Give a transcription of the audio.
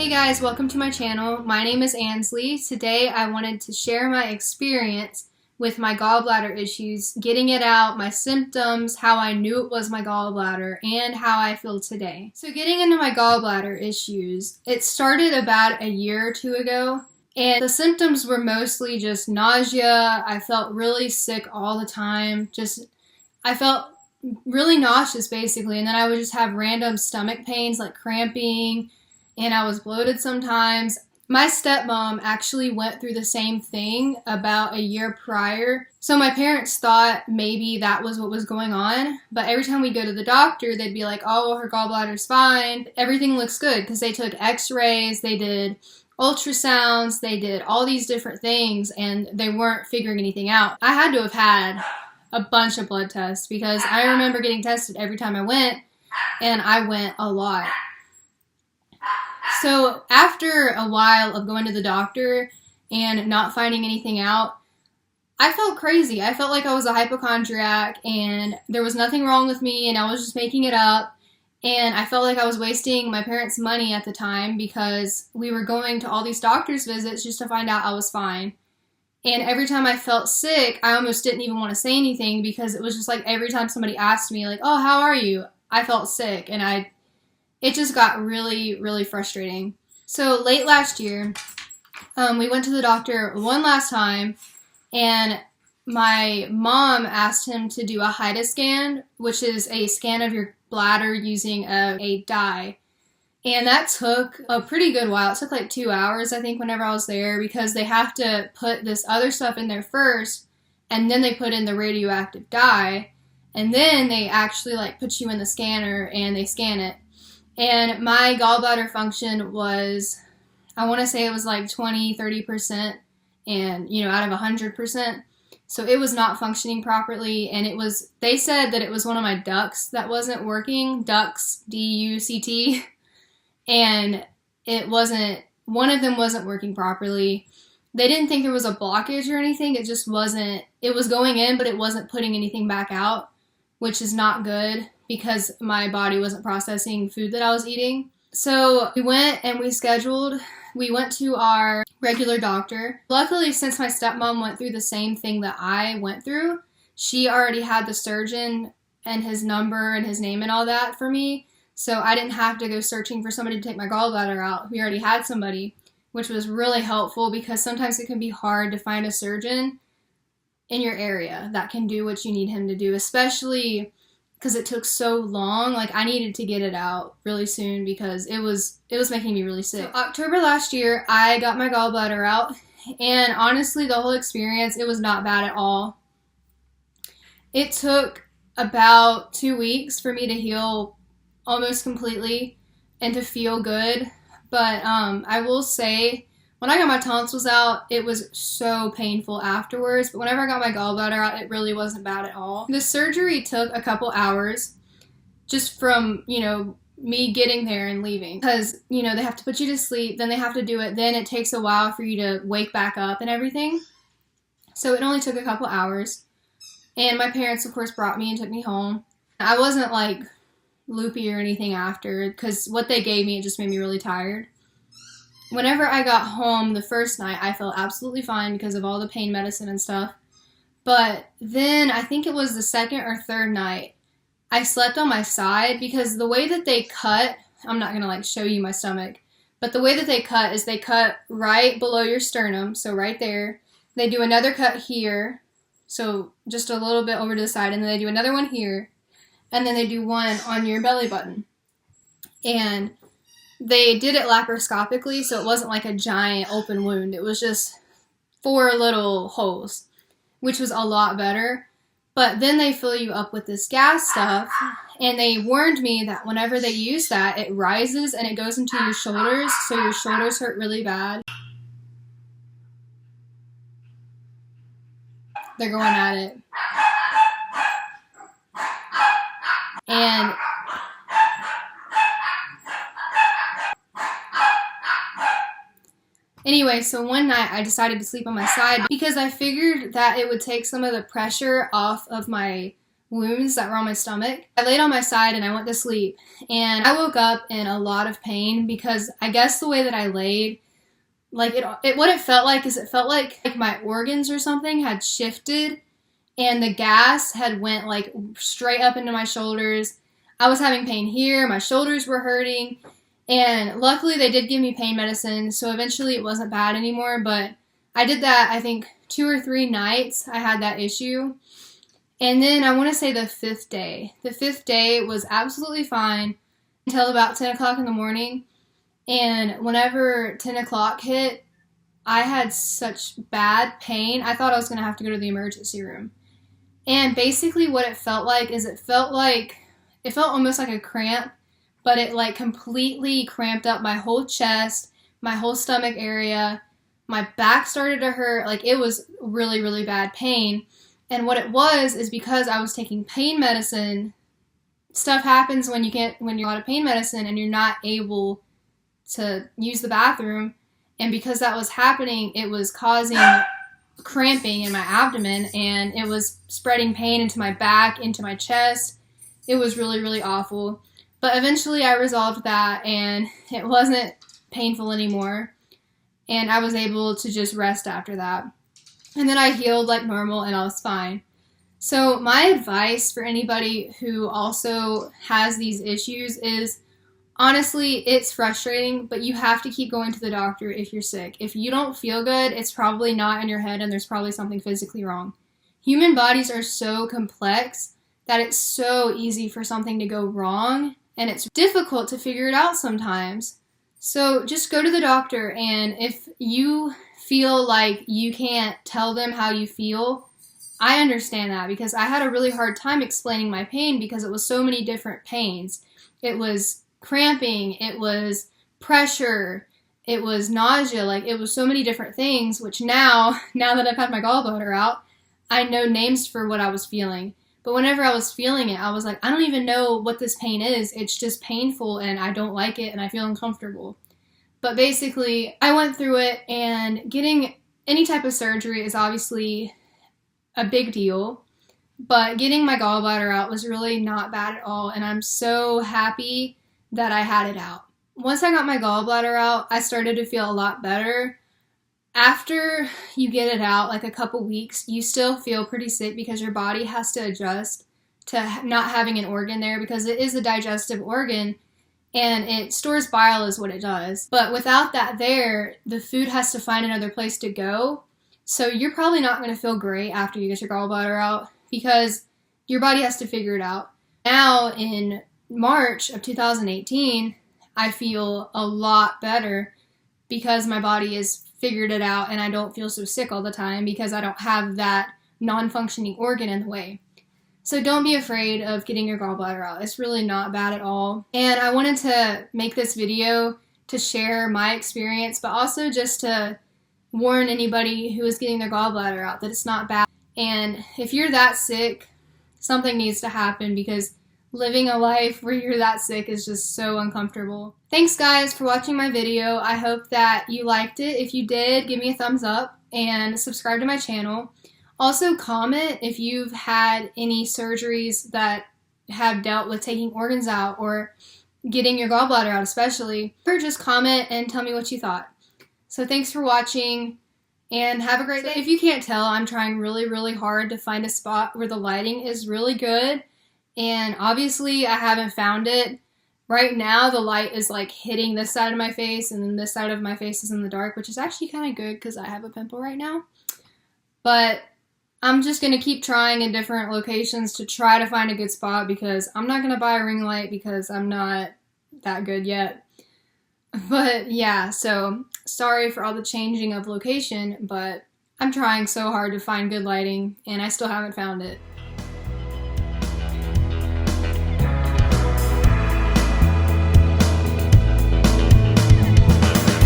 Hey guys, welcome to my channel. My name is Ansley. Today I wanted to share my experience with my gallbladder issues, getting it out, my symptoms, how I knew it was my gallbladder, and how I feel today. So getting into my gallbladder issues, it started about a year or two ago, and the symptoms were mostly just nausea. I felt really sick all the time. I felt really nauseous basically, and then I would just have random stomach pains like cramping, and I was bloated sometimes. My stepmom actually went through the same thing about a year prior, so my parents thought maybe that was what was going on, but every time we go to the doctor, they'd be like, oh, well, her gallbladder's fine. Everything looks good, because they took x-rays, they did ultrasounds, they did all these different things, and they weren't figuring anything out. I had to have had a bunch of blood tests, because I remember getting tested every time I went, and I went a lot. So after a while of going to the doctor and not finding anything out, I felt crazy. I felt like I was a hypochondriac and there was nothing wrong with me and I was just making it up. And I felt like I was wasting my parents' money at the time because we were going to all these doctor's visits just to find out I was fine. And every time I felt sick, I almost didn't even want to say anything because it was just like every time somebody asked me like, oh, how are you? I felt sick, and it just got really, really frustrating. So late last year, we went to the doctor one last time, and my mom asked him to do a HIDA scan, which is a scan of your bladder using a dye. And that took a pretty good while. It took like 2 hours, I think, whenever I was there, because they have to put this other stuff in there first, and then they put in the radioactive dye, and then they actually like put you in the scanner and they scan it. And my gallbladder function was, I want to say it was like 20-30%, and out of 100%. So it was not functioning properly, and they said that it was one of my ducts that wasn't working, ducts, D-U-C-T, and one of them wasn't working properly. They didn't think there was a blockage or anything, it was going in, but it wasn't putting anything back out, which is not good, because my body wasn't processing food that I was eating. So we went and we went to our regular doctor. Luckily, since my stepmom went through the same thing that I went through, she already had the surgeon and his number and his name and all that for me. So I didn't have to go searching for somebody to take my gallbladder out. We already had somebody, which was really helpful because sometimes it can be hard to find a surgeon in your area that can do what you need him to do, especially because it took so long. Like, I needed to get it out really soon because it was making me really sick. So October last year, I got my gallbladder out, and honestly, the whole experience, it was not bad at all. It took about 2 weeks for me to heal almost completely and to feel good, but I will say, when I got my tonsils out, it was so painful afterwards, but whenever I got my gallbladder out, it really wasn't bad at all. The surgery took a couple hours just from, me getting there and leaving, because, they have to put you to sleep, then they have to do it, then it takes a while for you to wake back up and everything. So it only took a couple hours, and my parents, of course, brought me and took me home. I wasn't, like, loopy or anything after, because what they gave me, it just made me really tired. Whenever I got home the first night, I felt absolutely fine because of all the pain medicine and stuff. But then, I think it was the second or third night, I slept on my side because the way that they cut, I'm not going to show you my stomach, but the way that they cut is they cut right below your sternum, so right there. They do another cut here, so just a little bit over to the side, and then they do another one here, and then they do one on your belly button. And they did it laparoscopically, so it wasn't like a giant open wound. It was just 4 little holes, which was a lot better. But then they fill you up with this gas stuff, and they warned me that whenever they use that, it rises and it goes into your shoulders, so your shoulders hurt really bad. They're going at it. And anyway, so one night I decided to sleep on my side because I figured that it would take some of the pressure off of my wounds that were on my stomach. I laid on my side and I went to sleep, and I woke up in a lot of pain because I guess the way that I laid, like what it felt like is it felt like my organs or something had shifted and the gas had went like straight up into my shoulders. I was having pain here, my shoulders were hurting, and luckily they did give me pain medicine, so eventually it wasn't bad anymore, but I did that, I think, 2 or 3 nights I had that issue. And then I want to say the 5th day. The 5th day was absolutely fine until about 10 o'clock in the morning. And whenever 10 o'clock hit, I had such bad pain, I thought I was going to have to go to the emergency room. And basically what it felt like is it felt almost like a cramp, but it like completely cramped up my whole chest, my whole stomach area. My back started to hurt. Like, it was really, really bad pain. And what it was is because I was taking pain medicine, stuff happens when you're on a pain medicine and you're not able to use the bathroom. And because that was happening, it was causing cramping in my abdomen, and it was spreading pain into my back, into my chest. It was really, really awful. But eventually I resolved that, and it wasn't painful anymore. And I was able to just rest after that. And then I healed like normal and I was fine. So my advice for anybody who also has these issues is, honestly, it's frustrating, but you have to keep going to the doctor if you're sick. If you don't feel good, it's probably not in your head and there's probably something physically wrong. Human bodies are so complex that it's so easy for something to go wrong, and it's difficult to figure it out sometimes. So just go to the doctor, and if you feel like you can't tell them how you feel, I understand that, because I had a really hard time explaining my pain because it was so many different pains. It was cramping, it was pressure, it was nausea, like it was so many different things, which now that I've had my gallbladder out, I know names for what I was feeling. But whenever I was feeling it, I was like, I don't even know what this pain is. It's just painful and I don't like it and I feel uncomfortable. But basically, I went through it, and getting any type of surgery is obviously a big deal. But getting my gallbladder out was really not bad at all, and I'm so happy that I had it out. Once I got my gallbladder out, I started to feel a lot better. After you get it out, like a couple weeks, you still feel pretty sick because your body has to adjust to not having an organ there, because it is a digestive organ and it stores bile is what it does. But without that there, the food has to find another place to go. So you're probably not going to feel great after you get your gallbladder out because your body has to figure it out. Now in March of 2018, I feel a lot better because my body has figured it out and I don't feel so sick all the time because I don't have that non-functioning organ in the way. So don't be afraid of getting your gallbladder out. It's really not bad at all. And I wanted to make this video to share my experience, but also just to warn anybody who is getting their gallbladder out that it's not bad. And if you're that sick, something needs to happen, because living a life where you're that sick is just so uncomfortable. Thanks guys for watching my video. I hope that you liked it. If you did, give me a thumbs up and subscribe to my channel. Also comment if you've had any surgeries that have dealt with taking organs out or getting your gallbladder out especially. Or just comment and tell me what you thought. So thanks for watching and have a great day. If you can't tell, I'm trying really, really hard to find a spot where the lighting is really good. And obviously I haven't found it. Right now the light is like hitting this side of my face and then this side of my face is in the dark, which is actually kind of good because I have a pimple right now. But I'm just going to keep trying in different locations to try to find a good spot, because I'm not going to buy a ring light because I'm not that good yet. But yeah, so sorry for all the changing of location, but I'm trying so hard to find good lighting and I still haven't found it.